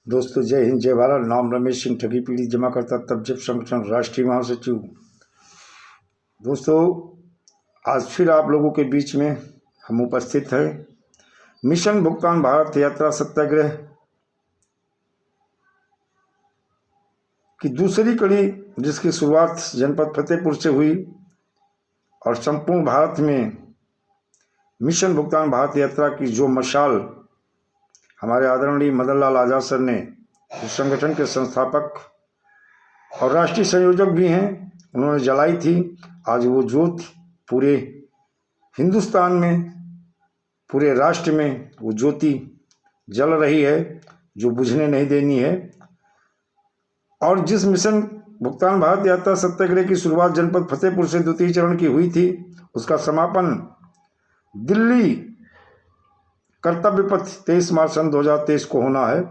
दोस्तों जय हिंद जय भारत। नाम रमेश सिंह, ठगी पीड़ित जमा करता तब जब संगठन राष्ट्रीय महासचिव। दोस्तों आज फिर आप लोगों के बीच में हम उपस्थित हैं। मिशन भुगतान भारत यात्रा सत्याग्रह की दूसरी कड़ी, जिसकी शुरुआत जनपद फतेहपुर से हुई और संपूर्ण भारत में मिशन भुगतान भारत यात्रा की जो मशाल हमारे आदरणीय मदन लाल आजाद सर ने, जो संगठन के संस्थापक और राष्ट्रीय संयोजक भी हैं, उन्होंने जलाई थी। आज वो ज्योति पूरे हिंदुस्तान में, पूरे राष्ट्र में वो ज्योति जल रही है, जो बुझने नहीं देनी है। और जिस मिशन भुगतान भारत यात्रा सत्याग्रह की शुरुआत जनपद फतेहपुर से द्वितीय चरण की हुई थी, उसका समापन दिल्ली कर्तव्य पथ 23 मार्च सन 2023 को होना है।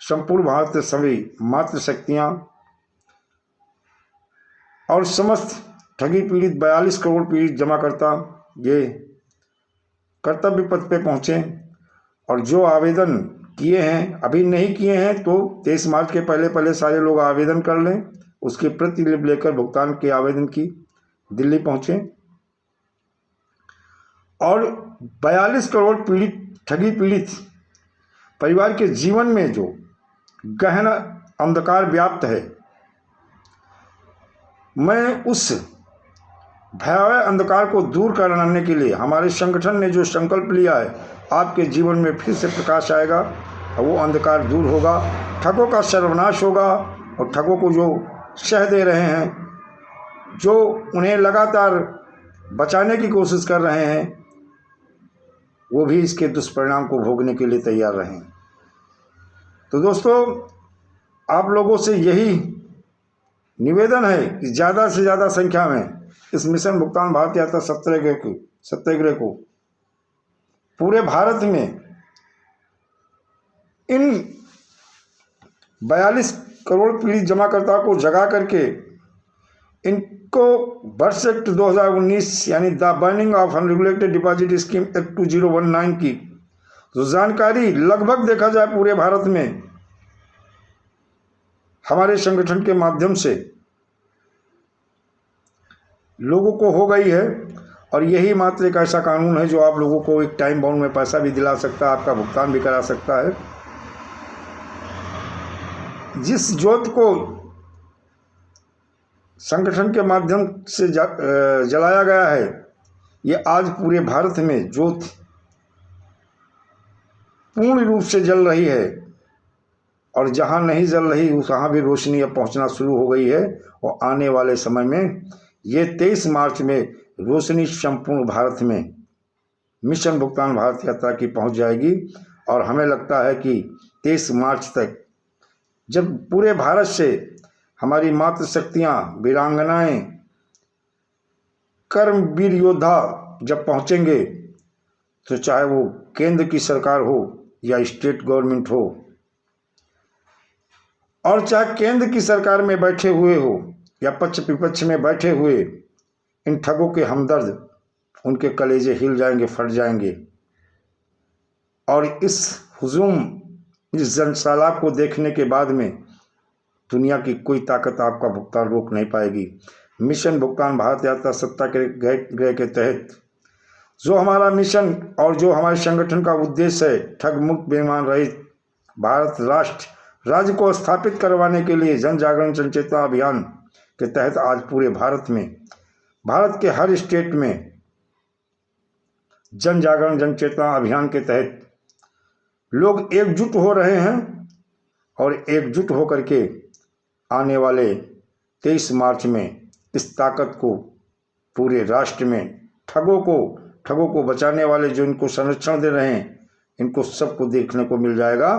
संपूर्ण भारत के सभी मातृशक्तियाँ और समस्त ठगी पीड़ित 42 करोड़ पीड़ित जमाकर्ता ये कर्तव्य पथ पे पहुँचे और जो आवेदन किए हैं, अभी नहीं किए हैं तो 23 मार्च के पहले सारे लोग आवेदन कर लें। उसकी प्रतिलिपि लेकर भुगतान के आवेदन की दिल्ली पहुँचे और 42 करोड़ पीड़ित ठगी पीड़ित परिवार के जीवन में जो गहन अंधकार व्याप्त है, मैं उस भयावह अंधकार को दूर कराने के लिए हमारे संगठन ने जो संकल्प लिया है, आपके जीवन में फिर से प्रकाश आएगा और वो अंधकार दूर होगा, ठगों का सर्वनाश होगा। और ठगों को जो शह दे रहे हैं, जो उन्हें लगातार बचाने की कोशिश कर रहे हैं, वो भी इसके दुष्परिणाम को भोगने के लिए तैयार रहें। तो दोस्तों आप लोगों से यही निवेदन है कि ज़्यादा से ज़्यादा संख्या में इस मिशन भुगतान भारत यात्रा सत्याग्रह को पूरे भारत में इन 42 करोड़ पीड़ित जमाकर्ताओं को जगा करके इनको वर्ष एक्ट 2019 यानी the burning of unregulated deposit scheme act 2019 की जो जानकारी लगभग देखा जाए पूरे भारत में हमारे संगठन के माध्यम से लोगों को हो गई है। और यही मात्र एक ऐसा कानून है जो आप लोगों को एक टाइम बाउंड में पैसा भी दिला सकता है, आपका भुगतान भी करा सकता है। जिस ज्योति को संगठन के माध्यम से जलाया गया है, ये आज पूरे भारत में ज्योति पूर्ण रूप से जल रही है और जहां नहीं जल रही वहां भी रोशनी अब पहुंचना शुरू हो गई है। और आने वाले समय में ये 23 मार्च में रोशनी संपूर्ण भारत में मिशन भुगतान भारत यात्रा की पहुंच जाएगी। और हमें लगता है कि 23 मार्च तक जब पूरे भारत से हमारी मातृशक्तियाँ, वीरांगनाएँ, कर्मवीर योद्धा जब पहुँचेंगे, तो चाहे वो केंद्र की सरकार हो या स्टेट गवर्नमेंट हो, और चाहे केंद्र की सरकार में बैठे हुए हो या पक्ष विपक्ष में बैठे हुए, इन ठगों के हमदर्द, उनके कलेजे हिल जाएंगे, फट जाएंगे। और इस हुजूम, इस जनसैलाब को देखने के बाद में दुनिया की कोई ताकत आपका भुगतान रोक नहीं पाएगी। मिशन भुगतान भारत यात्रा सत्याग्रह के तहत जो हमारा मिशन और जो हमारे संगठन का उद्देश्य है, ठग मुक्त बेईमान रहित भारत राज्य को स्थापित करवाने के लिए जन जागरण जन चेतना अभियान के तहत आज पूरे भारत में, भारत के हर स्टेट में जन जागरण जन चेतना अभियान के तहत लोग एकजुट हो रहे हैं। और एकजुट होकर के आने वाले 23 मार्च में इस ताकत को पूरे राष्ट्र में ठगों को बचाने वाले जो इनको संरक्षण दे रहे हैं, इनको सबको देखने को मिल जाएगा।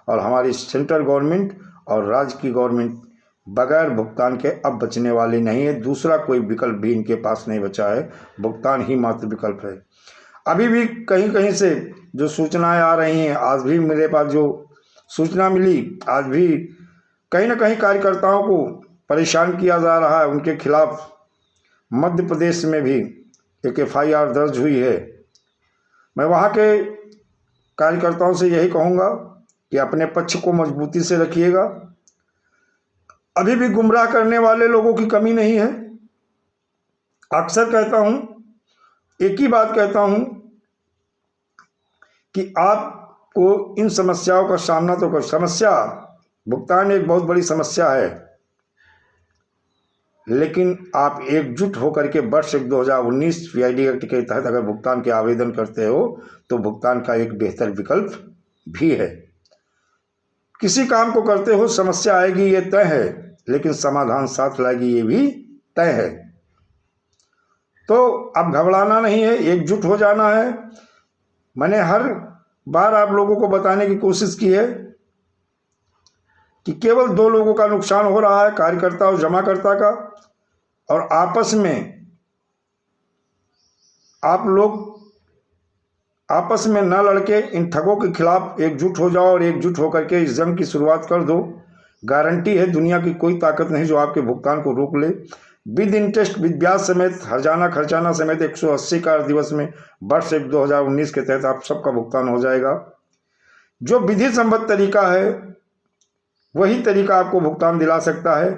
और हमारी सेंट्रल गवर्नमेंट और राज्य की गवर्नमेंट बगैर भुगतान के अब बचने वाली नहीं है। दूसरा कोई विकल्प भी इनके पास नहीं बचा है, भुगतान ही मात्र विकल्प है। अभी भी कहीं कहीं से जो सूचनाएं आ रही हैं, आज भी मेरे पास जो सूचना मिली, आज भी कहीं ना कहीं कार्यकर्ताओं को परेशान किया जा रहा है। उनके खिलाफ मध्य प्रदेश में भी एक FIR दर्ज हुई है। मैं वहाँ के कार्यकर्ताओं से यही कहूँगा कि अपने पक्ष को मजबूती से रखिएगा। अभी भी गुमराह करने वाले लोगों की कमी नहीं है। अक्सर कहता हूं, एक ही बात कहता हूं कि आपको इन समस्याओं का सामना तो कर, समस्या भुगतान एक बहुत बड़ी समस्या है, लेकिन आप एकजुट होकर के वर्ष 2019 पीआईडी एक्ट के तहत अगर भुगतान के आवेदन करते हो तो भुगतान का एक बेहतर विकल्प भी है। किसी काम को करते हो समस्या आएगी ये तय है, लेकिन समाधान साथ लाएगी ये भी तय है। तो अब घबराना नहीं है, एकजुट हो जाना है। मैंने हर बार आप लोगों को बताने की कोशिश की है कि केवल 2 लोगों का नुकसान हो रहा है, कार्यकर्ता और जमाकर्ता का, और आपस में आप लोग आपस में न लड़के इन ठगों के खिलाफ एकजुट हो जाओ और एकजुट होकर के इस जंग की शुरुआत कर दो। गारंटी है दुनिया की कोई ताकत नहीं जो आपके भुगतान को रोक ले। विद इंटरेस्ट, विद ब्याज समेत, हर्जाना खर्चाना समेत 180 कार्य दिवस में वर्ष 2019 के तहत आप सबका भुगतान हो जाएगा। जो विधि सम्मत तरीका है वही तरीका आपको भुगतान दिला सकता है,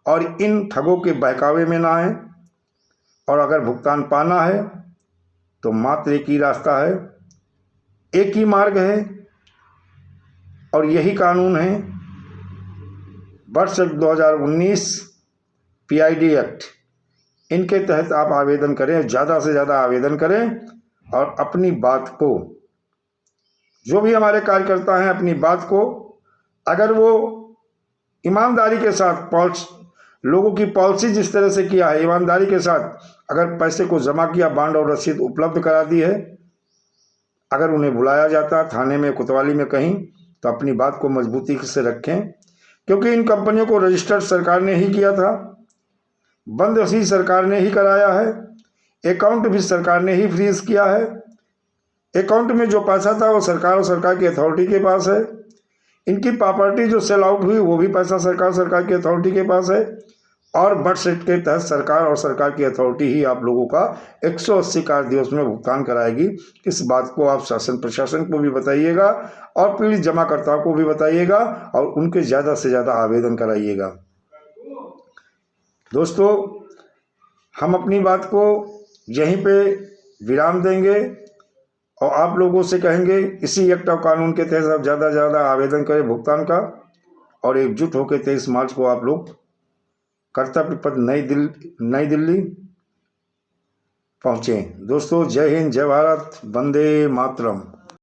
और इन ठगों के बहकावे में ना आए। और अगर भुगतान पाना है तो मात्र एक ही रास्ता है, एक ही मार्ग है, और यही कानून है। वर्ष 2019 पीआईडी एक्ट, इनके तहत आप आवेदन करें, ज़्यादा से ज़्यादा आवेदन करें, और अपनी बात को, जो भी हमारे कार्यकर्ता हैं अपनी बात को, अगर वो ईमानदारी के साथ लोगों की पॉलिसी जिस तरह से किया है, ईमानदारी के साथ अगर पैसे को जमा किया, बांड और रसीद उपलब्ध करा दी है, अगर उन्हें बुलाया जाता थाने में, कोतवाली में कहीं, तो अपनी बात को मजबूती से रखें, क्योंकि इन कंपनियों को रजिस्टर्ड सरकार ने ही किया था, बंद भी सरकार ने ही कराया है, अकाउंट भी सरकार ने ही फ्रीज किया है। अकाउंट में जो पैसा था वो सरकार और सरकार की अथॉरिटी के पास है। इनकी प्रॉपर्टी जो सेल आउट हुई वो भी पैसा सरकार की अथॉरिटी के पास है, और बजट के तहत सरकार और सरकार की अथॉरिटी ही आप लोगों का 180 कार्य दिवस में भुगतान कराएगी। इस बात को आप शासन प्रशासन को भी बताइएगा और पीड़ित जमाकर्ताओं को भी बताइएगा, और उनके ज़्यादा से ज़्यादा आवेदन कराइएगा। दोस्तों, हम अपनी बात को यहीं पे विराम देंगे और आप लोगों से कहेंगे इसी एक्ट और कानून के तहत आप ज़्यादा से ज़्यादा आवेदन करें भुगतान का, और एकजुट होकर 23 मार्च को आप लोग कर्तव्य पथ नई दिल्ली पहुँचें। दोस्तों, जय हिंद, जय भारत, वंदे मातरम।